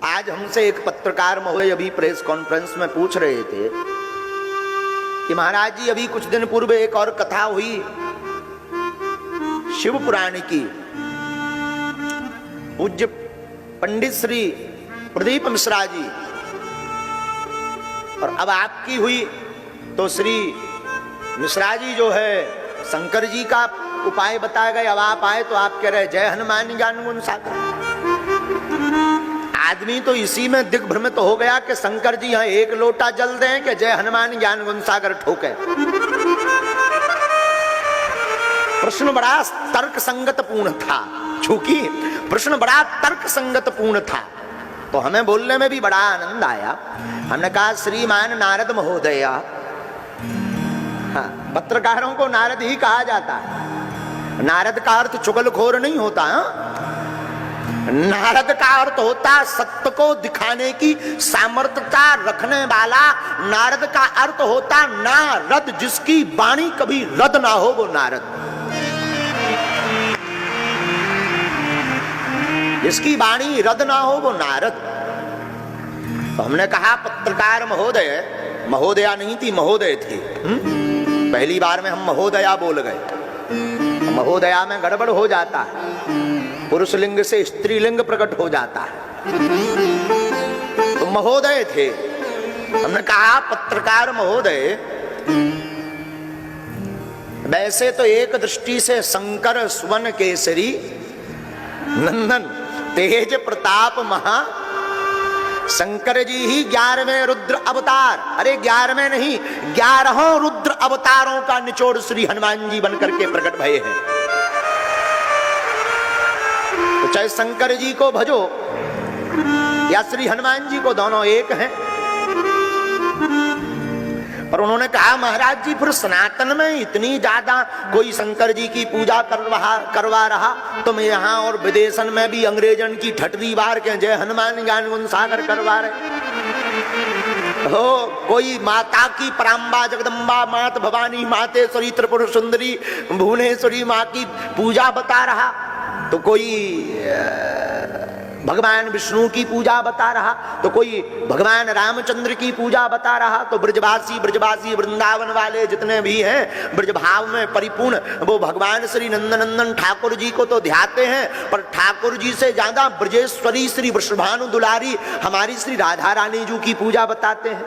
आज हमसे एक पत्रकार महोदय अभी प्रेस कॉन्फ्रेंस में पूछ रहे थे कि महाराज जी अभी कुछ दिन पूर्व एक और कथा हुई शिव पुराण की। पूज्य पंडित श्री प्रदीप मिश्रा जी और अब आपकी हुई, तो श्री मिश्रा जी जो है शंकर जी का उपाय बताए गए, अब आप आए तो आप कह रहे जय हनुमान ज्ञान गुण सागर। आदमी तो इसी में दिग्भ्रमित हो गया कि शंकर जी यहाँ एक लोटा जल दें कि जय हनुमान ज्ञान गुण सागर ठोके। प्रश्न बड़ा तर्क संगत पूर्ण था, चूंकि प्रश्न बड़ा तर्क संगत पूर्ण था तो हमें बोलने में भी बड़ा आनंद आया। हमने कहा श्रीमान नारद महोदय, हाँ, पत्रकारों को नारद ही कहा जाता है। नारद का अर्थ चुगलखोर नहीं होता, नारद का अर्थ होता सत्य को दिखाने की सामर्थ्यता रखने वाला। नारद का अर्थ होता नारद, जिसकी वाणी कभी रद ना हो वो नारद, जिसकी वाणी रद ना हो वो नारद। तो हमने कहा पत्रकार महोदय, महोदया नहीं थी महोदय थी, पहली बार में हम महोदया बोल गए। महोदया में गड़बड़ हो जाता है, पुरुष लिंग से स्त्रीलिंग प्रकट हो जाता है, तो महोदय थे। हमने कहा पत्रकार महोदय, वैसे तो एक दृष्टि से शंकर सुवन केसरी नंदन तेज प्रताप महा शंकर जी ही 11वें रुद्र अवतार, अरे 11वें नहीं 11 रुद्र अवतारों का निचोड़ श्री हनुमान जी बनकर के प्रकट भये हैं। तो चाहे शंकर जी को भजो या श्री हनुमान जी को, दोनों एक हैं। पर उन्होंने कहा महाराज जी फिर सनातन में इतनी ज्यादा कोई शंकर जी की पूजा करवा रहा, तुम यहाँ और विदेशन में भी अंग्रेजन की ठटरी बार के जय हनुमान ज्ञान गुण सागर करवा रहे हो। कोई माता की पराम्बा जगदम्बा मात भवानी मातेश्वरी त्रिपुर सुंदरी भुवनेश्वरी माँ की पूजा बता रहा, तो कोई भगवान विष्णु की पूजा बता रहा, तो कोई भगवान रामचंद्र की पूजा बता रहा। तो ब्रजवासी वृंदावन वाले जितने भी हैं ब्रजभाव में परिपूर्ण, वो भगवान श्री नंदनंदन ठाकुर जी को तो ध्याते हैं, पर ठाकुर जी से ज्यादा ब्रजेश्वरी श्री वृषभानु दुलारी हमारी श्री राधा रानी जी की पूजा बताते हैं।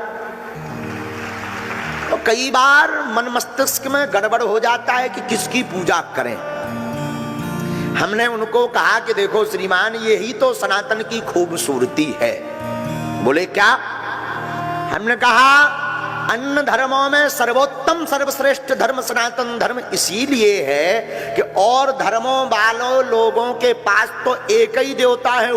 तो कई बार मन मस्तिष्क में गड़बड़ हो जाता है कि किसकी पूजा करें। हमने उनको कहा कि देखो श्रीमान, यही तो सनातन की खूबसूरती है। बोले क्या? हमने कहा अन्य धर्मों में सर्वोत्तम सर्वश्रेष्ठ धर्म सनातन धर्म इसीलिए है कि और धर्मों वालों लोगों के पास तो एक ही देवता है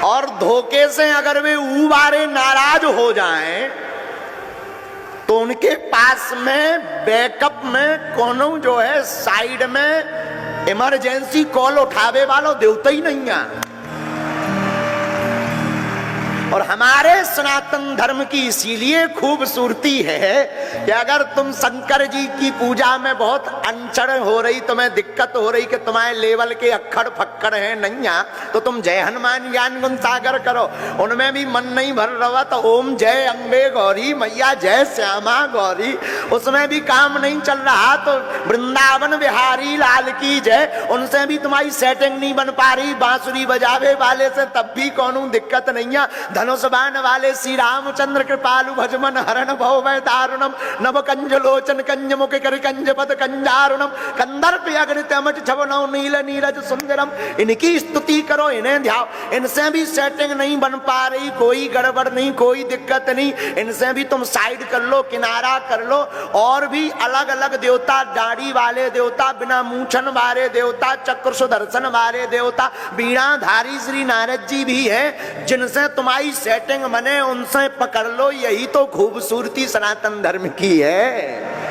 और धोखे से अगर वे वारे नाराज हो जाएं तो उनके पास में बैकअप में कोनो जो है साइड में इमरजेंसी कॉल उठावे वालों देवता ही नहीं है। और हमारे सनातन धर्म की इसीलिए खूबसूरती है कि अगर तुम शंकर जी की पूजा में बहुत अनचड़ हो रही, तुम्हें दिक्कत हो रही कि तुम्हारे लेवल के अक्खड़ फक्कड़ हैं नैया, तो तुम जय हनुमान ज्ञान गुण सागर करो। उनमें भी मन नहीं भर रहा तो ओम जय अम्बे गौरी मैया जय श्यामा गौरी, उसमें भी काम नहीं चल रहा तो वृंदावन बिहारी लाल की जय, उनसे भी तुम्हारी सेटिंग नहीं बन पा रही। बांसुरी बजावे वाले से तब भी कोनो दिक्कत नहीं है। धनुष बाण वाले श्री रामचंद्र कृपालु भजमन हरण भव वै दारुणम नव कंज लोचन कंज मुख कर कंज पद कंजारुणम कंदर्प अग्नित अमट छवनौ नील नीरज सुंदरम, इनकी स्तुति करो, इन्हें ध्याओ। इनसे भी सेटिंग नहीं बन पा रही, कोई गड़बड़ नहीं, कोई दिक्कत नहीं, इनसे भी तुम साइड कर लो, किनारा कर लो। और भी अलग अलग देवता, दाढ़ी वाले देवता, बिना मूछन वाले देवता, चक्र सुदर्शन वाले देवता, बीणाधारी श्री नारद जी भी है, जिनसे तुम्हारी सेटिंग बने उनसे पकड़ लो। यही तो खूबसूरती सनातन धर्म की है।